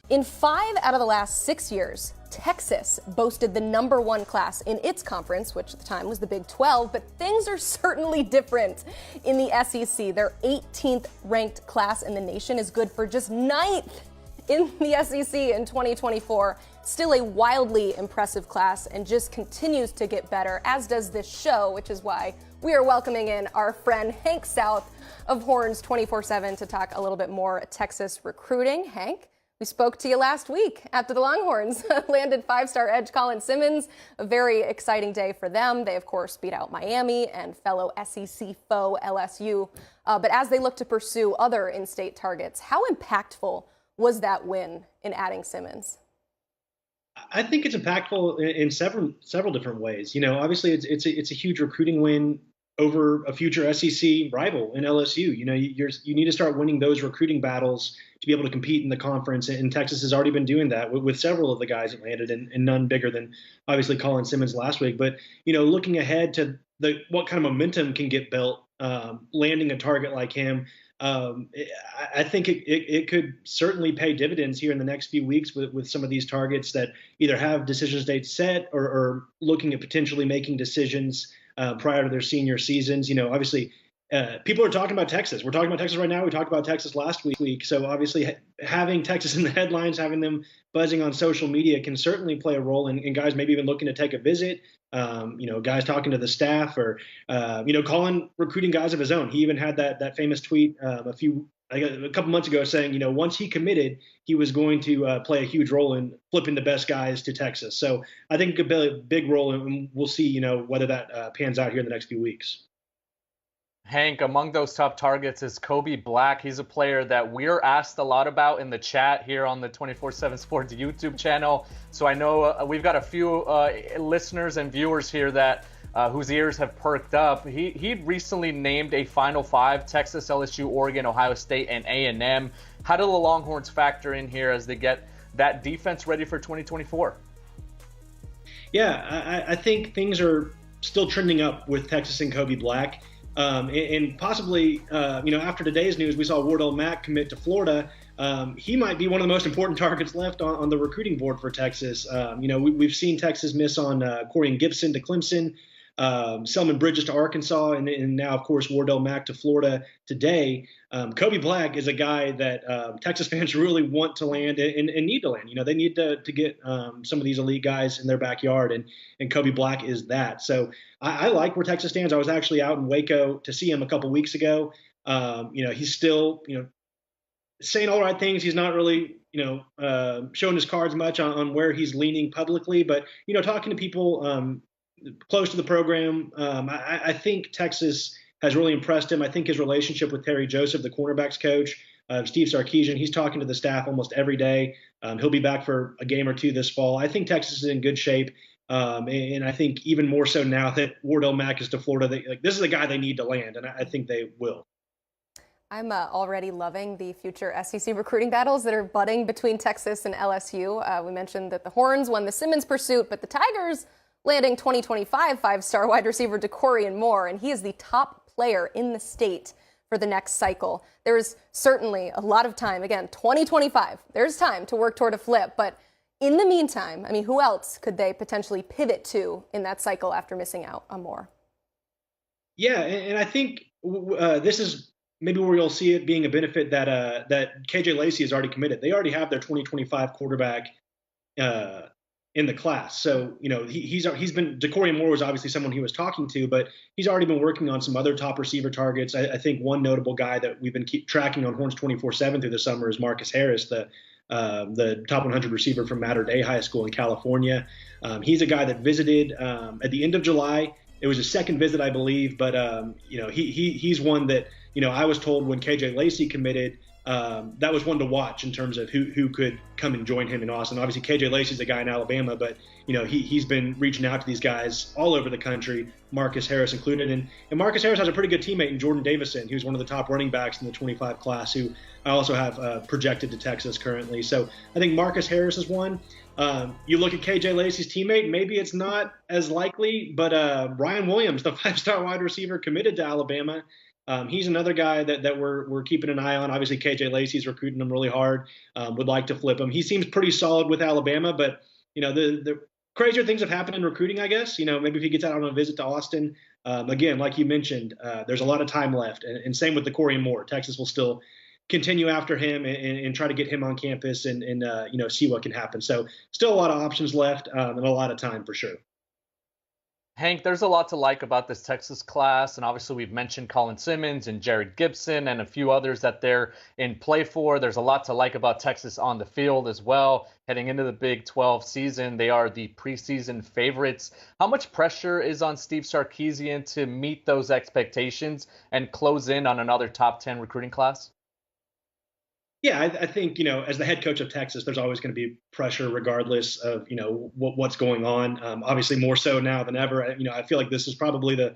In 5 out of the last 6 years, Texas boasted the #1 class in its conference, which at the time was the Big 12, but things are certainly different in the SEC. Their 18th ranked class in the nation is good for just 9th in the SEC in 2024. Still a wildly impressive class and just continues to get better, as does this show, which is why we are welcoming in our friend Hank South of Horns 24/7 to talk a little bit more Texas recruiting. Hank, we spoke to you last week after the Longhorns landed 5-star edge Colin Simmons. A very exciting day for them. They, of course, beat out Miami and fellow SEC foe LSU. But as they look to pursue other in-state targets, how impactful was that win in adding Simmons? I think it's impactful in several different ways. You know, obviously it's a huge recruiting win over a future SEC rival in LSU. You know, you need to start winning those recruiting battles to be able to compete in the conference. And Texas has already been doing that with several of the guys that landed, and none bigger than obviously Colin Simmons last week. But, you know, looking ahead to what kind of momentum can get built, landing a target like him, I think it could certainly pay dividends here in the next few weeks with some of these targets that either have decision dates set or looking at potentially making decisions prior to their senior seasons. You know, obviously, people are talking about Texas. We're talking about Texas right now. We talked about Texas last week. So obviously, having Texas in the headlines, having them buzzing on social media can certainly play a role in guys maybe even looking to take a visit. You know, guys talking to the staff or, you know, Colin recruiting guys of his own. He even had that famous tweet a couple months ago saying, you know, once he committed, he was going to play a huge role in flipping the best guys to Texas. So I think it could be a big role, and we'll see, you know, whether that pans out here in the next few weeks. Hank, among those top targets is Kobe Black. He's a player that we're asked a lot about in the chat here on the 24/7 Sports YouTube channel. So I know we've got a few listeners and viewers here that whose ears have perked up. He recently named a Final Five: Texas, LSU, Oregon, Ohio State, and A&M. How do the Longhorns factor in here as they get that defense ready for 2024? Yeah, I think things are still trending up with Texas and Kobe Black. And possibly, you know, after today's news, we saw Wardell Mack commit to Florida. He might be one of the most important targets left on the recruiting board for Texas. You know, we've seen Texas miss on Corian Gibson to Clemson, Selman Bridges to Arkansas, and now, of course, Wardell Mack to Florida today. Kobe Black is a guy that Texas fans really want to land and need to land. You know, they need to get some of these elite guys in their backyard, and Kobe Black is that. So I like where Texas stands. I was actually out in Waco to see him a couple weeks ago. You know, he's still, you know, saying all right things. He's not really, you know, showing his cards much on where he's leaning publicly, but, you know, talking to people close to the program, I think Texas has really impressed him. I think his relationship with Terry Joseph, the cornerbacks coach, Steve Sarkisian, he's talking to the staff almost every day. He'll be back for a game or two this fall. I think Texas is in good shape. And I think even more so now that Wardell Mack is to Florida, this is a guy they need to land, and I think they will. I'm already loving the future SEC recruiting battles that are budding between Texas and LSU. We mentioned that the Horns won the Simmons pursuit, but the Tigers landing 2025 5-star wide receiver DeCorian Moore, and he is the top player in the state for the next cycle. There is certainly a lot of time. Again, 2025, there's time to work toward a flip, but in the meantime, I mean, who else could they potentially pivot to in that cycle after missing out on Moore? Yeah, and I think this is maybe where you'll see it being a benefit that KJ Lacey has already committed. They already have their 2025 quarterback in the class. So, you know, he's been, DeCorian Moore was obviously someone he was talking to, but he's already been working on some other top receiver targets. I think one notable guy that we've been tracking on Horns 24/7 through the summer is Marcus Harris, the top 100 receiver from Mater Dei High School in California. He's a guy that visited at the end of July. It was his second visit, I believe, but you know, he's one that, you know, I was told when KJ Lacey committed, that was one to watch in terms of who could come and join him in Austin. Obviously, KJ Lacey's a guy in Alabama, but, you know, he's been reaching out to these guys all over the country, Marcus Harris included. And Marcus Harris has a pretty good teammate in Jordan Davison, who's one of the top running backs in the 25 class, who I also have projected to Texas currently. So I think Marcus Harris is one. You look at KJ Lacey's teammate, maybe it's not as likely, but Ryan Williams, the 5-star wide receiver committed to Alabama, He's another guy that we're keeping an eye on. Obviously, KJ Lacey's recruiting him really hard. Would like to flip him. He seems pretty solid with Alabama, but the crazier things have happened in recruiting, I guess. Maybe if he gets out on a visit to Austin. Again, like you mentioned, there's a lot of time left, and same with the Corey Moore. Texas will still continue after him and try to get him on campus and see what can happen. So still a lot of options left and a lot of time for sure. Hank, there's a lot to like about this Texas class, and obviously we've mentioned Colin Simmons and Jared Gibson and a few others that they're in play for. There's a lot to like about Texas on the field as well. Heading into the Big 12 season, they are the preseason favorites. How much pressure is on Steve Sarkisian to meet those expectations and close in on another top 10 recruiting class? Yeah, I think, as the head coach of Texas, there's always going to be pressure regardless of, what's going on. Obviously, more so now than ever. I feel like this is probably the,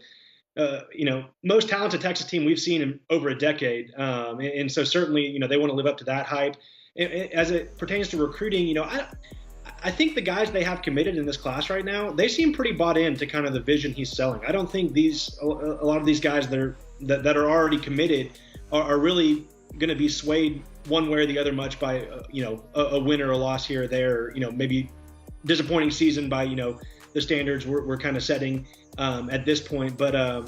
most talented Texas team we've seen in over a decade. And so certainly, they want to live up to that hype. As it pertains to recruiting, I think the guys they have committed in this class right now, they seem pretty bought into kind of the vision he's selling. I don't think a lot of these guys that are already committed are really going to be swayed one way or the other much by a win or a loss here or there, maybe disappointing season by the standards we're kind of setting at this point. But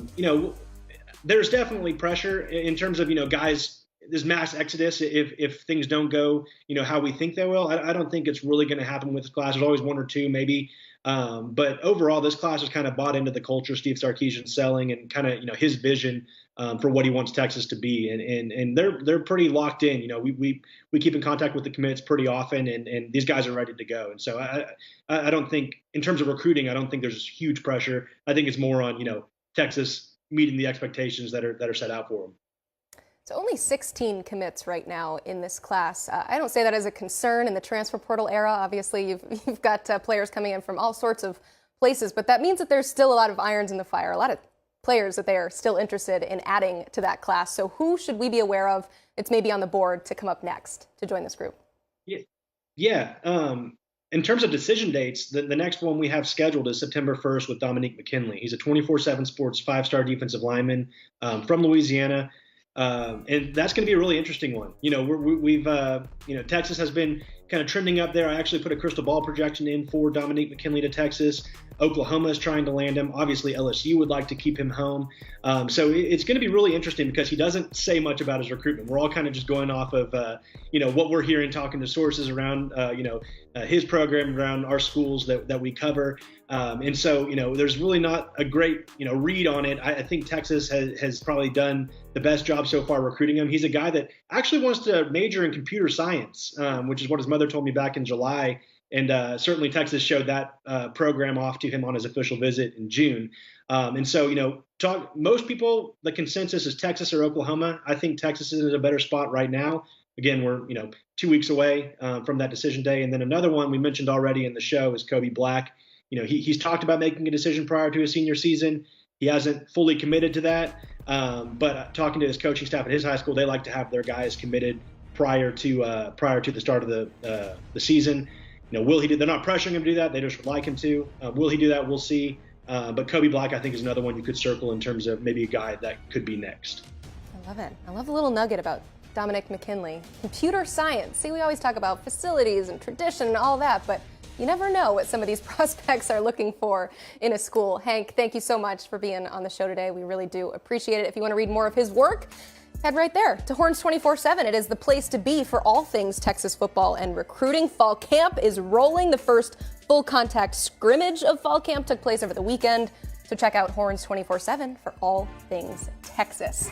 there's definitely pressure in terms of guys, this mass exodus if things don't go how we think they will. I don't think it's really going to happen with this class. There's always one or two maybe, but overall this class is kind of bought into the culture Steve Sarkisian's selling and kind of his vision for what he wants Texas to be, and they're pretty locked in. We keep in contact with the commits pretty often, and these guys are ready to go. And so I don't think, in terms of recruiting, I don't think there's huge pressure. I think it's more on Texas meeting the expectations that are set out for them. So only 16 commits right now in this class. I don't say that as a concern in the transfer portal era. Obviously, you've got players coming in from all sorts of places, but that means that there's still a lot of irons in the fire, a lot of players that they are still interested in adding to that class. So who should we be aware of? It's maybe on the board to come up next to join this group. Yeah. In terms of decision dates, the next one we have scheduled is September 1st with Dominique McKinley. He's a 24/7 Sports 5-star defensive lineman from Louisiana. And that's going to be a really interesting one. We've Texas has been kind of trending up there. I actually put a crystal ball projection in for Dominique McKinley to Texas. Oklahoma is trying to land him. Obviously, LSU would like to keep him home. So it's going to be really interesting because he doesn't say much about his recruitment. We're all kind of just going off of, what we're hearing, talking to sources around, his program, around our schools that we cover. And so, there's really not a great, read on it. I think Texas has probably done the best job so far recruiting him. He's a guy that actually wants to major in computer science, which is what his mother told me back in July. And certainly Texas showed that program off to him on his official visit in June. And so, most people, the consensus is Texas or Oklahoma. I think Texas is in a better spot right now. Again, we're 2 weeks away from that decision day. And then another one we mentioned already in the show is Kobe Black. He's talked about making a decision prior to his senior season. He hasn't fully committed to that. But talking to his coaching staff at his high school, they like to have their guys committed prior to the start of the season. Will he do? They're not pressuring him to do that. They just would like him to. Will he do that? We'll see. But Kobe Black, I think, is another one you could circle in terms of maybe a guy that could be next. I love it. I love a little nugget about Dominic McKinley. Computer science. See, we always talk about facilities and tradition and all that, but you never know what some of these prospects are looking for in a school. Hank, thank you so much for being on the show today. We really do appreciate it. If you want to read more of his work, head right there to Horns 24/7. It is the place to be for all things Texas football and recruiting. Fall camp is rolling. The first full contact scrimmage of fall camp took place over the weekend. So check out Horns 24/7 for all things Texas.